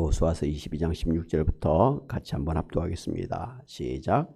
여호수아서 22장 16절부터 같이 한번 합독하겠습니다. 시작.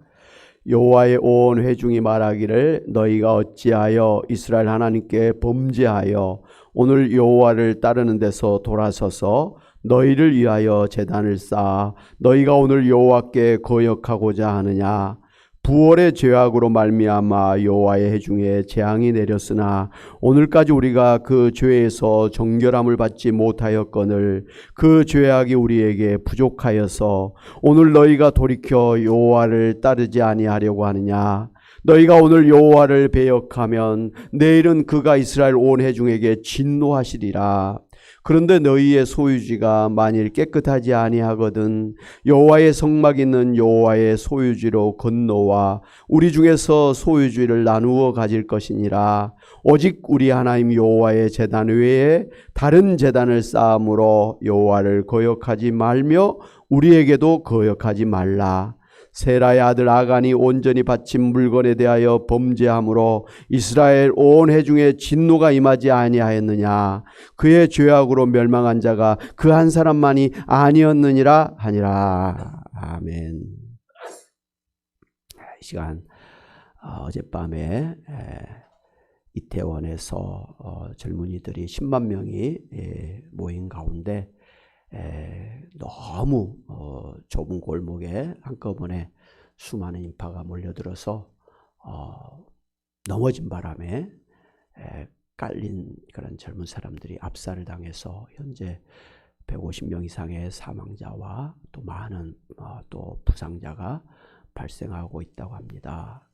여호와의 온 회중이 말하기를 너희가 어찌하여 이스라엘 하나님께 범죄하여 오늘 여호와를 따르는 데서 돌아서서 너희를 위하여 제단을 쌓아 너희가 오늘 여호와께 거역하고자 하느냐. 부월의 죄악으로 말미암아 여호와의 회중에 재앙이 내렸으나 오늘까지 우리가 그 죄에서 정결함을 받지 못하였거늘 그 죄악이 우리에게 부족하여서 오늘 너희가 돌이켜 여호와를 따르지 아니하려고 하느냐. 너희가 오늘 여호와를 배역하면 내일은 그가 이스라엘 온 회중에게 진노하시리라. 그런데 너희의 소유지가 만일 깨끗하지 아니하거든 여호와의 성막 있는 여호와의 소유지로 건너와 우리 중에서 소유지를 나누어 가질 것이니라. 오직 우리 하나님 여호와의 제단 외에 다른 제단을 쌓음으로 여호와를 거역하지 말며 우리에게도 거역하지 말라. 세라의 아들 아간이 온전히 바친 물건에 대하여 범죄함으로 이스라엘 온 회중에 진노가 임하지 아니하였느냐. 그의 죄악으로 멸망한 자가 그 한 사람만이 아니었느니라 하니라. 아멘. 이 시간 어젯밤에 이태원에서 젊은이들이 10만 명이 모인 가운데 너무 좁은 골목에 한꺼번에 수많은 인파가 몰려들어서 넘어진 바람에 깔린 그런 젊은 사람들이 압살을 당해서 현재 150명 이상의 사망자와 또 많은 또 부상자가 발생하고 있다고 합니다.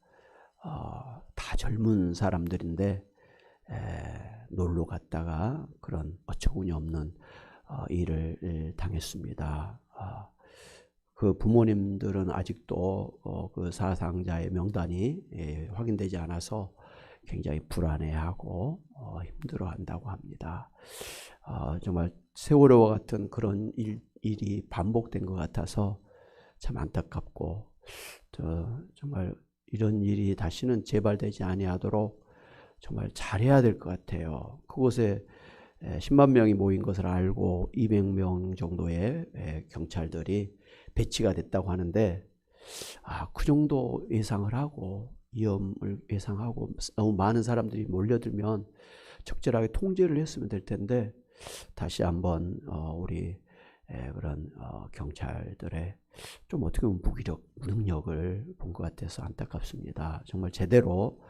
다 젊은 사람들인데 놀러 갔다가 그런 어처구니 없는 일을 당했습니다. 그 부모님들은 아직도 그 사상자의 명단이 확인되지 않아서 굉장히 불안해하고 힘들어한다고 합니다. 정말 세월호와 같은 그런 일이 반복된 것 같아서 참 안타깝고 정말 이런 일이 다시는 재발되지 아니하도록 정말 잘해야 될 것 같아요. 그곳에 10만 명이 모인 것을 알고 200명 정도의 경찰들이 배치가 됐다고 하는데 그 정도 예상을 하고 위험을 예상하고 너무 많은 사람들이 몰려들면 적절하게 통제를 했으면 될 텐데 다시 한번 우리 그런 경찰들의 좀 어떻게 보면 무능력을 본 것 같아서 안타깝습니다. 정말 제대로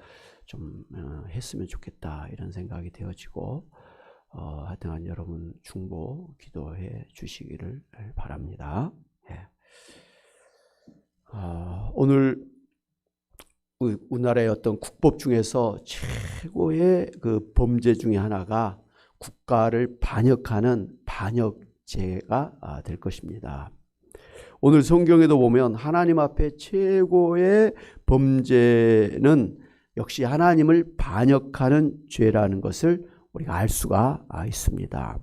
좀 했으면 좋겠다 이런 생각이 되어지고 하여튼 여러분 중보 기도해 주시기를 바랍니다. 오늘 우리나라의 어떤 국법 중에서 최고의 그 범죄 중에 하나가 국가를 반역하는 반역죄가 될 것입니다. 오늘 성경에도 보면 하나님 앞에 최고의 범죄는 역시 하나님을 반역하는 죄라는 것을 우리가 알 수가 있습니다.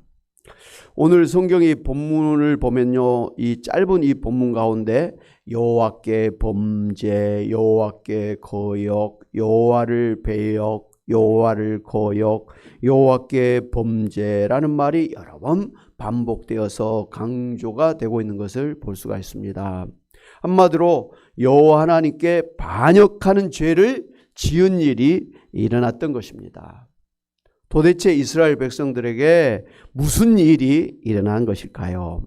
오늘 성경의 본문을 보면요, 이 짧은 이 본문 가운데 여호와께 범죄, 여호와께 거역, 여호와를 배역, 여호와를 거역, 여호와께 범죄라는 말이 여러 번 반복되어서 강조가 되고 있는 것을 볼 수가 있습니다. 한마디로 여호와 하나님께 반역하는 죄를 지은 일이 일어났던 것입니다. 도대체 이스라엘 백성들에게 무슨 일이 일어난 것일까요?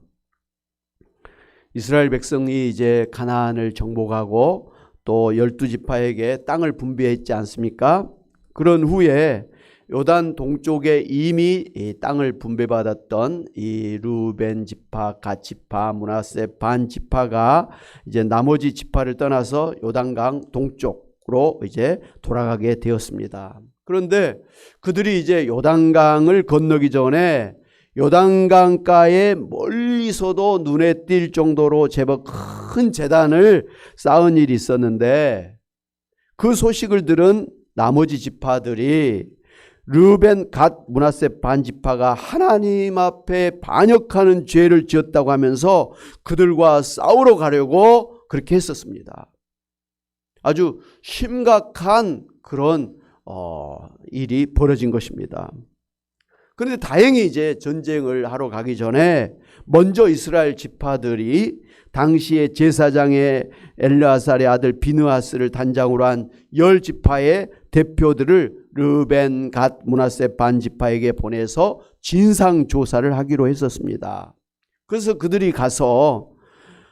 이스라엘 백성이 이제 가나안을 정복하고 또 12지파에게 땅을 분배했지 않습니까? 그런 후에 요단 동쪽에 이미 이 땅을 분배받았던 이 루벤 지파, 갓 지파, 므낫세 반 지파가 이제 나머지 지파를 떠나서 요단강 동쪽으로 이제 돌아가게 되었습니다. 그런데 그들이 이제 요단강을 건너기 전에 요단강가에 멀리서도 눈에 띌 정도로 제법 큰 제단을 쌓은 일이 있었는데 그 소식을 들은 나머지 지파들이 르벤, 갓, 므낫세 반 지파가 하나님 앞에 반역하는 죄를 지었다고 하면서 그들과 싸우러 가려고 그렇게 했었습니다. 아주 심각한 그런 일이 벌어진 것입니다. 그런데 다행히 이제 전쟁을 하러 가기 전에 먼저 이스라엘 지파들이 당시에 제사장의 엘르아살의 아들 비느하스를 단장으로 한 10지파의 대표들을 르벤, 갓, 므낫세 반지파에게 보내서 진상조사를 하기로 했었습니다. 그래서 그들이 가서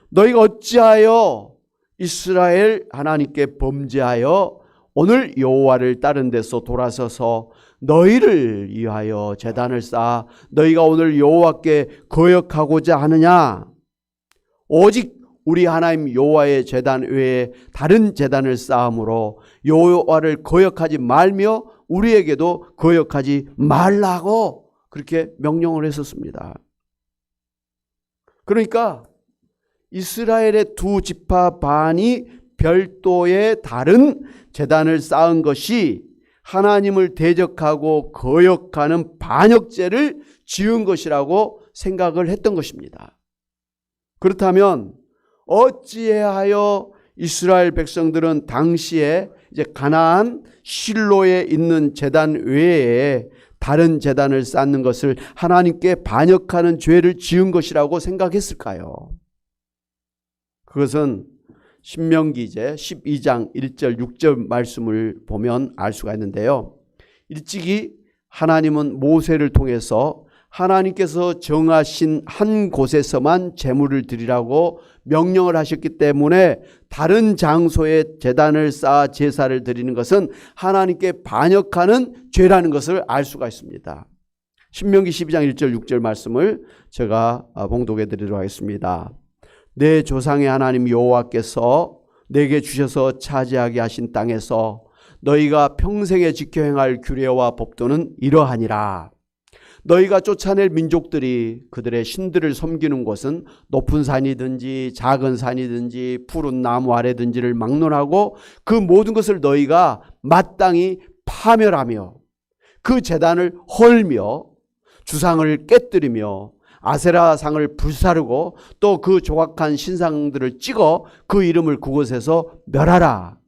너희가 어찌하여 이스라엘 하나님께 범죄하여 오늘 여호와를 다른 데서 돌아서서 너희를 위하여 제단을 쌓아 너희가 오늘 여호와께 거역하고자 하느냐? 오직 우리 하나님 여호와의 제단 외에 다른 제단을 쌓음으로 여호와를 거역하지 말며 우리에게도 거역하지 말라고 그렇게 명령을 했었습니다. 그러니까 이스라엘의 두 지파 반이 별도의 다른 제단을 쌓은 것이 하나님을 대적하고 거역하는 반역죄를 지은 것이라고 생각을 했던 것입니다. 그렇다면 어찌하여 이스라엘 백성들은 당시에 이제 가나안 실로에 있는 제단 외에 다른 제단을 쌓는 것을 하나님께 반역하는 죄를 지은 것이라고 생각했을까요? 그것은 신명기 이제 12장 1절 6절 말씀을 보면 알 수가 있는데요. 일찍이 하나님은 모세를 통해서 하나님께서 정하신 한 곳에서만 제물을 드리라고 명령을 하셨기 때문에 다른 장소에 제단을 쌓아 제사를 드리는 것은 하나님께 반역하는 죄라는 것을 알 수가 있습니다. 신명기 12장 1절 6절 말씀을 제가 봉독해 드리도록 하겠습니다. 내 조상의 하나님 여호와께서 내게 주셔서 차지하게 하신 땅에서 너희가 평생에 지켜 행할 규례와 법도는 이러하니라. 너희가 쫓아낼 민족들이 그들의 신들을 섬기는 곳은 높은 산이든지 작은 산이든지 푸른 나무 아래든지를 막론하고 그 모든 것을 너희가 마땅히 파멸하며 그 제단을 헐며 주상을 깨뜨리며 아세라상을 불사르고 또 그 조각한 신상들을 찍어 그 이름을 그곳에서 멸하라.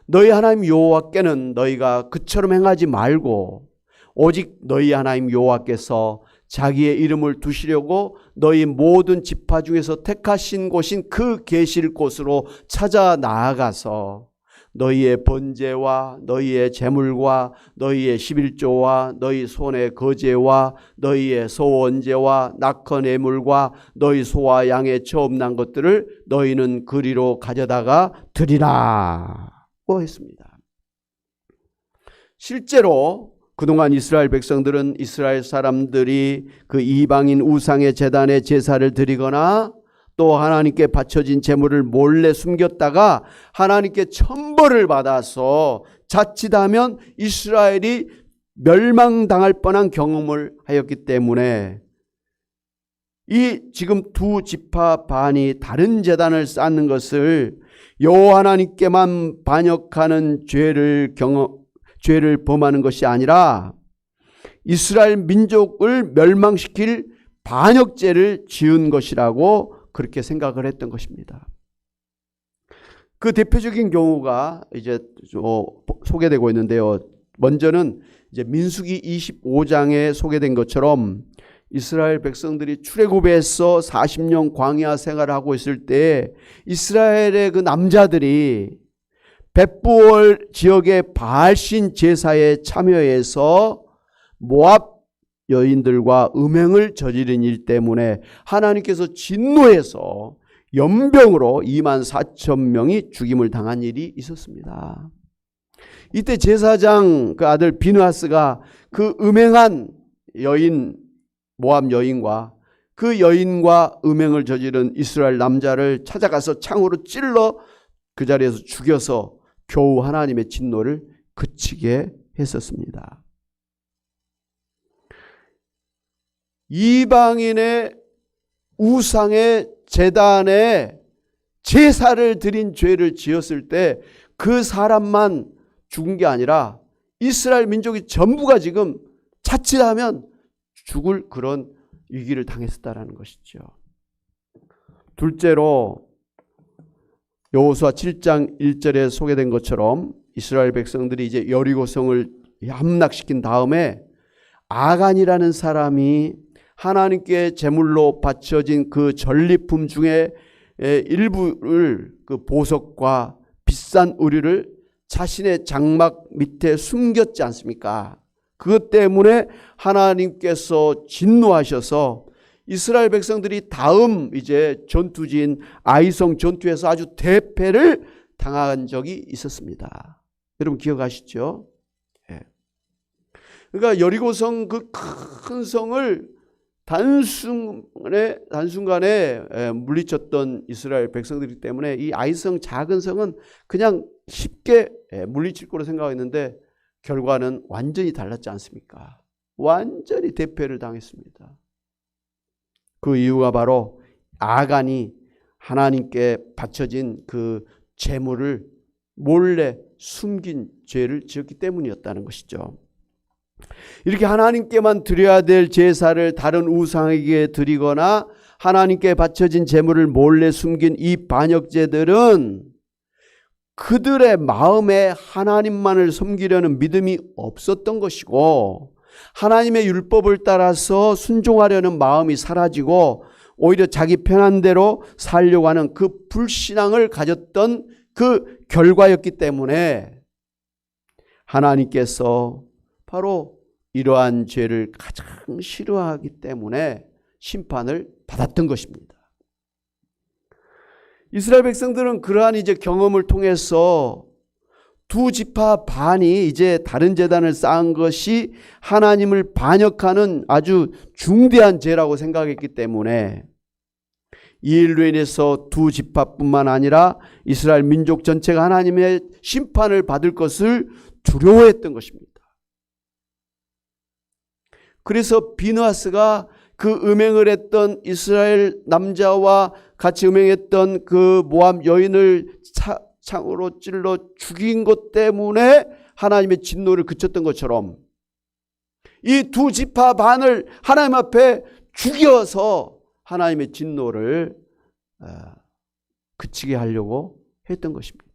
너희 하나님 여호와께는 너희가 그처럼 행하지 말고 오직 너희 하나님 여호와께서 자기의 이름을 두시려고 너희 모든 지파 중에서 택하신 곳인 그 계실 곳으로 찾아 나아가서 너희의 번제와 너희의 제물과 너희의 11조와 너희 손의 거제와 너희의 소원제와 낙헌 예물과 너희 소와 양의 처음 난 것들을 너희는 그리로 가져다가 드리라고 했습니다. 실제로 그동안 이스라엘 백성들은 이스라엘 사람들이 그 이방인 우상의 제단에 제사를 드리거나 또 하나님께 바쳐진 제물을 몰래 숨겼다가 하나님께 천벌을 받아서 자칫하면 이스라엘이 멸망당할 뻔한 경험을 하였기 때문에 이 지금 두 지파 반이 다른 제단을 쌓는 것을 여호와 하나님께만 반역하는 죄를 범하는 것이 아니라 이스라엘 민족을 멸망시킬 반역죄를 지은 것이라고 그렇게 생각을 했던 것입니다. 그 대표적인 경우가 이제 소개되고 있는데요. 먼저는 이제 민수기 25장에 소개된 것처럼 이스라엘 백성들이 출애굽에서 40년 광야 생활을 하고 있을 때 이스라엘의 그 남자들이 벳부올 지역의 바알신 제사에 참여해서 모압 여인들과 음행을 저지른 일 때문에 하나님께서 진노해서 연병으로 24,000명이 죽임을 당한 일이 있었습니다. 이때 제사장 그 아들 비느하스가 그 음행한 여인 모압 여인과 그 여인과 음행을 저지른 이스라엘 남자를 찾아가서 창으로 찔러 그 자리에서 죽여서 겨우 하나님의 진노를 그치게 했었습니다. 이방인의 우상의 제단에 제사를 드린 죄를 지었을 때 그 사람만 죽은 게 아니라 이스라엘 민족이 전부가 지금 자칫하면 죽을 그런 위기를 당했었다라는 것이죠. 둘째로 여호수아 7장 1절에 소개된 것처럼 이스라엘 백성들이 이제 여리고성을 함락시킨 다음에 아간이라는 사람이 하나님께 제물로 바쳐진 그 전리품 중에 일부를, 그 보석과 비싼 의류를 자신의 장막 밑에 숨겼지 않습니까? 그것 때문에 하나님께서 진노하셔서 이스라엘 백성들이 다음 이제 전투지인 아이성 전투에서 아주 대패를 당한 적이 있었습니다. 여러분 기억하시죠? 그러니까 여리고성 그 큰 성을 단순간에 물리쳤던 이스라엘 백성들이기 때문에 이 아이성 작은 성은 그냥 쉽게 물리칠 거로 생각했는데 결과는 완전히 달랐지 않습니까? 완전히 대패를 당했습니다. 그 이유가 바로 아간이 하나님께 바쳐진 그 제물을 몰래 숨긴 죄를 지었기 때문이었다는 것이죠. 이렇게 하나님께만 드려야 될 제사를 다른 우상에게 드리거나 하나님께 바쳐진 제물을 몰래 숨긴 이 반역죄들은 그들의 마음에 하나님만을 섬기려는 믿음이 없었던 것이고, 하나님의 율법을 따라서 순종하려는 마음이 사라지고 오히려 자기 편한 대로 살려고 하는 그 불신앙을 가졌던 그 결과였기 때문에 하나님께서 바로 이러한 죄를 가장 싫어하기 때문에 심판을 받았던 것입니다. 이스라엘 백성들은 그러한 이제 경험을 통해서 두 지파 반이 이제 다른 제단을 쌓은 것이 하나님을 반역하는 아주 중대한 죄라고 생각했기 때문에 이 일로 인해서 두 지파뿐만 아니라 이스라엘 민족 전체가 하나님의 심판을 받을 것을 두려워했던 것입니다. 그래서 비느하스가 그 음행을 했던 이스라엘 남자와 같이 음행했던 그 모압 여인을 창으로 찔러 죽인 것 때문에 하나님의 진노를 그쳤던 것처럼 이 두 지파 반을 하나님 앞에 죽여서 하나님의 진노를 그치게 하려고 했던 것입니다.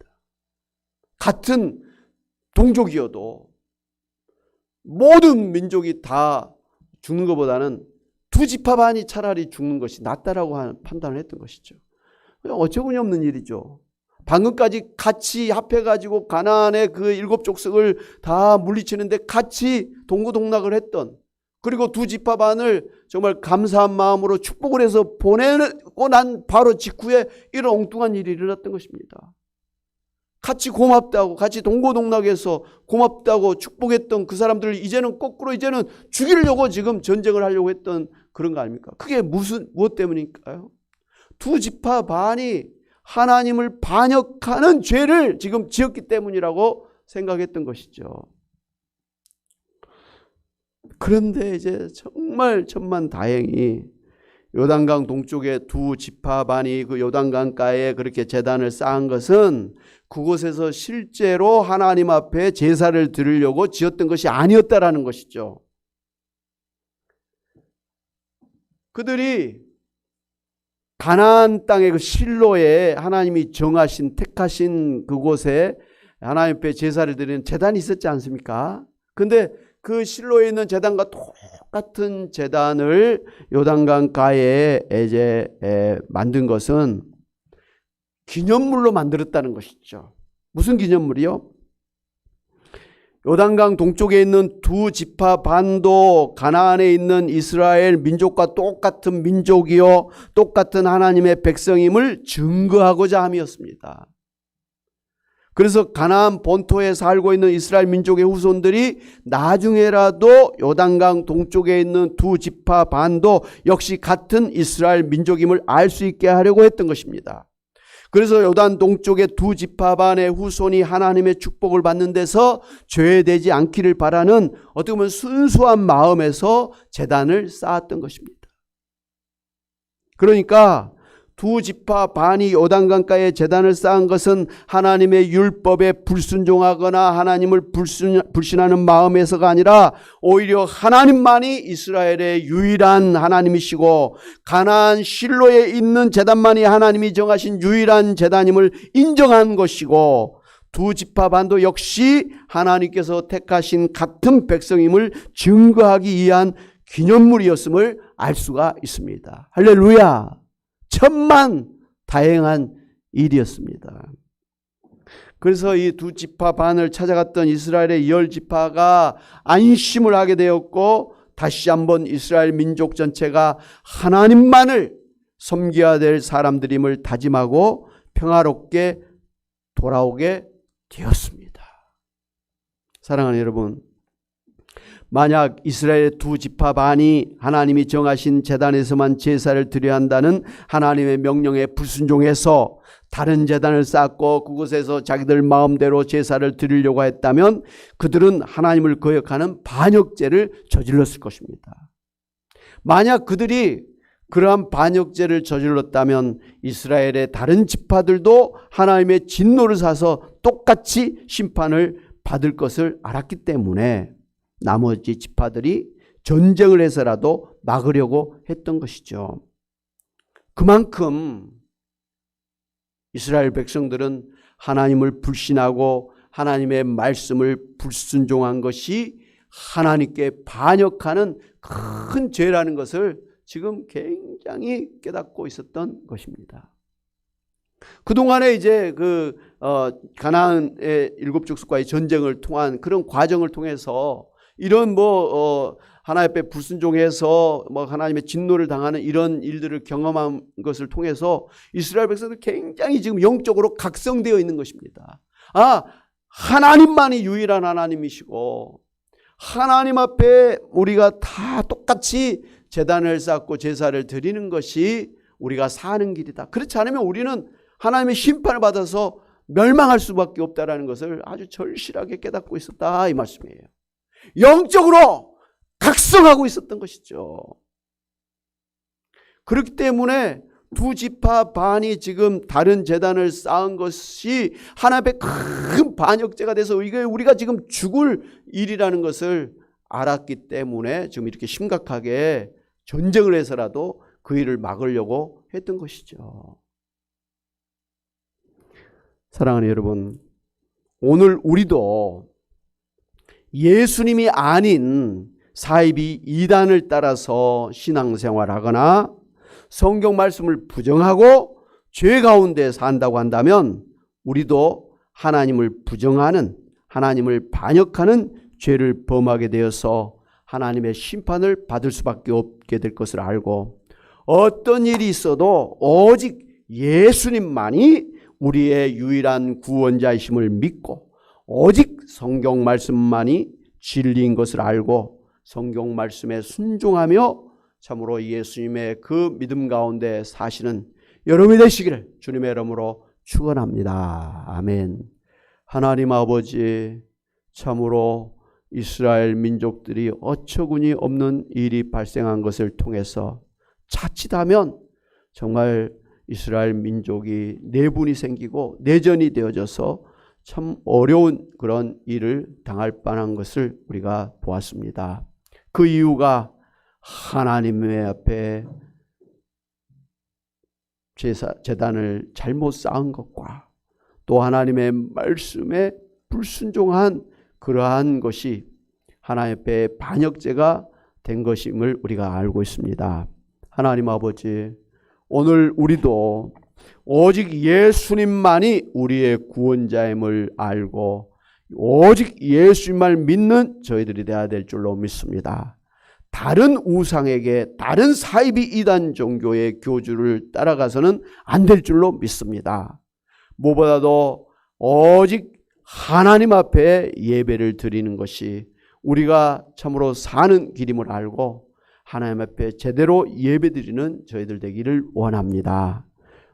같은 동족이어도 모든 민족이 다 죽는 것보다는 두 지파 반이 차라리 죽는 것이 낫다라고 하는 판단을 했던 것이죠. 어처구니 없는 일이죠. 방금까지 같이 합해가지고 가나안의 그 7족속을 다 물리치는데 같이 동고동락을 했던, 그리고 두 지파 반을 정말 감사한 마음으로 축복을 해서 보내고 난 바로 직후에 이런 엉뚱한 일이 일어났던 것입니다. 같이 고맙다고, 같이 동고동락해서 고맙다고 축복했던 그 사람들을 이제는 거꾸로 이제는 죽이려고 지금 전쟁을 하려고 했던 그런 거 아닙니까? 그게 무엇 때문일까요? 두 지파 반이 하나님을 반역하는 죄를 지금 지었기 때문이라고 생각했던 것이죠. 그런데 이제 정말 천만다행히 요단강 동쪽에 두 지파 반이 그 요단강가에 그렇게 제단을 쌓은 것은 그곳에서 실제로 하나님 앞에 제사를 드리려고 지었던 것이 아니었다라는 것이죠. 그들이 가나안 땅의 그 실로에 하나님이 정하신 택하신 그곳에 하나님 앞에 제사를 드리는 제단이 있었지 않습니까? 근데 그 실로에 있는 제단과 똑같은 제단을 요단강가에 이제 만든 것은 기념물로 만들었다는 것이죠. 무슨 기념물이요? 요단강 동쪽에 있는 두 지파 반도 가나안에 있는 이스라엘 민족과 똑같은 민족이요 똑같은 하나님의 백성임을 증거하고자 함이었습니다. 그래서 가나안 본토에 살고 있는 이스라엘 민족의 후손들이 나중에라도 요단강 동쪽에 있는 두 지파 반도 역시 같은 이스라엘 민족임을 알 수 있게 하려고 했던 것입니다. 그래서 요단 동쪽의 두 지파 반의 후손이 하나님의 축복을 받는 데서 죄되지 않기를 바라는 어떻게 보면 순수한 마음에서 제단을 쌓았던 것입니다. 그러니까 두 지파 반이 요단강가에 제단을 쌓은 것은 하나님의 율법에 불순종하거나 하나님을 불신하는 마음에서가 아니라 오히려 하나님만이 이스라엘의 유일한 하나님이시고 가나안 실로에 있는 제단만이 하나님이 정하신 유일한 제단임을 인정한 것이고, 두 지파 반도 역시 하나님께서 택하신 같은 백성임을 증거하기 위한 기념물이었음을 알 수가 있습니다. 할렐루야! 천만 다행한 일이었습니다. 그래서 이 두 지파 반을 찾아갔던 이스라엘의 10지파가 안심을 하게 되었고, 다시 한번 이스라엘 민족 전체가 하나님만을 섬겨야 될 사람들임을 다짐하고 평화롭게 돌아오게 되었습니다. 사랑하는 여러분, 만약 이스라엘의 두 지파 반이 하나님이 정하신 제단에서만 제사를 드려야 한다는 하나님의 명령에 불순종해서 다른 제단을 쌓고 그곳에서 자기들 마음대로 제사를 드리려고 했다면 그들은 하나님을 거역하는 반역죄를 저질렀을 것입니다. 만약 그들이 그러한 반역죄를 저질렀다면 이스라엘의 다른 지파들도 하나님의 진노를 사서 똑같이 심판을 받을 것을 알았기 때문에 나머지 지파들이 전쟁을 해서라도 막으려고 했던 것이죠. 그만큼 이스라엘 백성들은 하나님을 불신하고 하나님의 말씀을 불순종한 것이 하나님께 반역하는 큰 죄라는 것을 지금 굉장히 깨닫고 있었던 것입니다. 그동안에 이제 가나안의 7족속과의 전쟁을 통한 그런 과정을 통해서 이런 하나님 앞에 불순종해서 하나님의 진노를 당하는 이런 일들을 경험한 것을 통해서 이스라엘 백성들 굉장히 지금 영적으로 각성되어 있는 것입니다. 하나님만이 유일한 하나님이시고 하나님 앞에 우리가 다 똑같이 제단을 쌓고 제사를 드리는 것이 우리가 사는 길이다. 그렇지 않으면 우리는 하나님의 심판을 받아서 멸망할 수밖에 없다라는 것을 아주 절실하게 깨닫고 있었다, 이 말씀이에요. 영적으로 각성하고 있었던 것이죠. 그렇기 때문에 두 지파 반이 지금 다른 제단을 쌓은 것이 하나님의 큰 반역죄가 돼서 이게 우리가 지금 죽을 일이라는 것을 알았기 때문에 지금 이렇게 심각하게 전쟁을 해서라도 그 일을 막으려고 했던 것이죠. 사랑하는 여러분, 오늘 우리도 예수님이 아닌 사이비 이단을 따라서 신앙생활하거나 성경 말씀을 부정하고 죄 가운데 산다고 한다면 우리도 하나님을 부정하는, 하나님을 반역하는 죄를 범하게 되어서 하나님의 심판을 받을 수밖에 없게 될 것을 알고, 어떤 일이 있어도 오직 예수님만이 우리의 유일한 구원자이심을 믿고 오직 성경 말씀만이 진리인 것을 알고 성경 말씀에 순종하며 참으로 예수님의 그 믿음 가운데 사시는 여러분이 되시기를 주님의 이름으로 축원합니다. 아멘. 하나님 아버지, 참으로 이스라엘 민족들이 어처구니 없는 일이 발생한 것을 통해서 자칫하면 정말 이스라엘 민족이 내분이 생기고 내전이 되어져서 참 어려운 그런 일을 당할 뻔한 것을 우리가 보았습니다. 그 이유가 하나님의 앞에 제단을 잘못 쌓은 것과 또 하나님의 말씀에 불순종한 그러한 것이 하나님 앞에 반역죄가 된 것임을 우리가 알고 있습니다. 하나님 아버지, 오늘 우리도 오직 예수님만이 우리의 구원자임을 알고 오직 예수님을 믿는 저희들이 되어야 될 줄로 믿습니다. 다른 우상에게, 다른 사이비 이단 종교의 교주를 따라가서는 안 될 줄로 믿습니다. 무엇보다도 오직 하나님 앞에 예배를 드리는 것이 우리가 참으로 사는 길임을 알고 하나님 앞에 제대로 예배드리는 저희들 되기를 원합니다.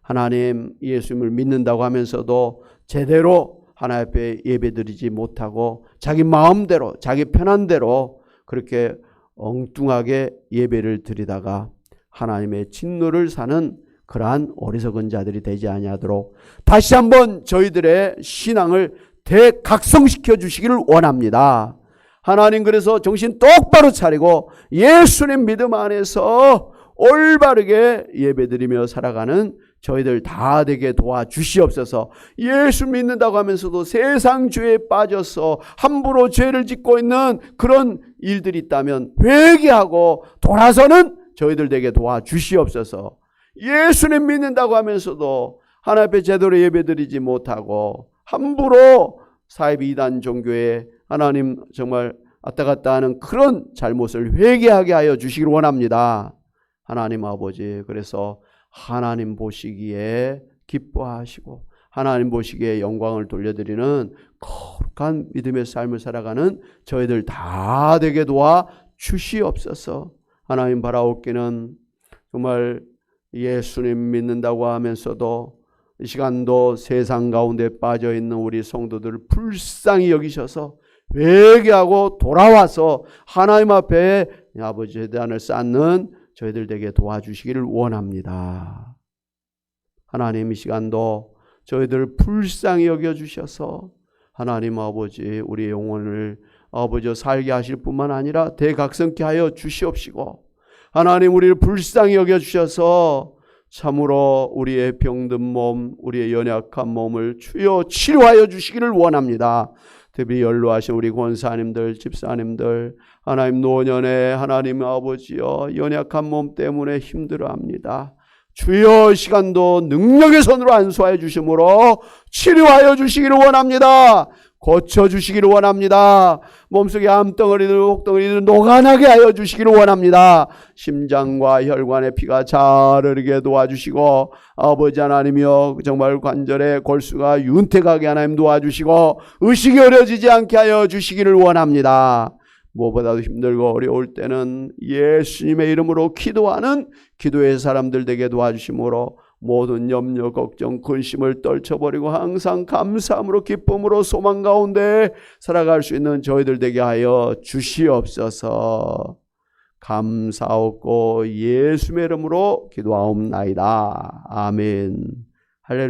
하나님, 예수님을 믿는다고 하면서도 제대로 하나님 앞에 예배드리지 못하고 자기 마음대로, 자기 편한 대로 그렇게 엉뚱하게 예배를 드리다가 하나님의 진노를 사는 그러한 어리석은 자들이 되지 아니하도록 다시 한번 저희들의 신앙을 대각성시켜 주시기를 원합니다. 하나님, 그래서 정신 똑바로 차리고 예수님 믿음 안에서 올바르게 예배드리며 살아가는 저희들 다 되게 도와주시옵소서. 예수 믿는다고 하면서도 세상 죄에 빠져서 함부로 죄를 짓고 있는 그런 일들이 있다면 회개하고 돌아서는 저희들 되게 도와주시옵소서. 예수님 믿는다고 하면서도 하나님 앞에 제대로 예배드리지 못하고 함부로 사이비 이단 종교에 하나님 정말 왔다 갔다 하는 그런 잘못을 회개하게 하여 주시기를 원합니다. 하나님 아버지, 그래서 하나님 보시기에 기뻐하시고 하나님 보시기에 영광을 돌려드리는 거룩한 믿음의 삶을 살아가는 저희들 다 되게 도와 주시옵소서. 하나님 바라옵기는 정말 예수님 믿는다고 하면서도 이 시간도 세상 가운데 빠져있는 우리 성도들을 불쌍히 여기셔서 회개하고 돌아와서 하나님 앞에 아버지의 대안을 쌓는 저희들 되게 도와주시기를 원합니다. 하나님 이 시간도 저희들을 불쌍히 여겨주셔서 하나님 아버지 우리의 영혼을 아버지 살게 하실 뿐만 아니라 대각성케 하여 주시옵시고 하나님 우리를 불쌍히 여겨주셔서 참으로 우리의 병든 몸, 우리의 연약한 몸을 주여 치료하여 주시기를 원합니다. 특히 연로하신 우리 권사님들, 집사님들, 하나님 노년에 하나님 아버지여 연약한 몸 때문에 힘들어합니다. 주여 시간도 능력의 손으로 안수하여 주심으로 치료하여 주시기를 원합니다. 고쳐주시기를 원합니다. 몸속에 암덩어리들 혹덩어리들 녹아나게 하여 주시기를 원합니다. 심장과 혈관의 피가 잘 흐르게 도와주시고 아버지 하나님이여 정말 관절의 골수가 윤택하게 하나님 도와주시고 의식이 어려지지 않게 하여 주시기를 원합니다. 무엇보다도 힘들고 어려울 때는 예수님의 이름으로 기도하는 기도의 사람들 되게 도와주심으로 모든 염려, 걱정, 근심을 떨쳐버리고 항상 감사함으로 기쁨으로 소망 가운데 살아갈 수 있는 저희들 되게 하여 주시옵소서. 감사하고 예수의 이름으로 기도하옵나이다. 아멘. 할렐루야.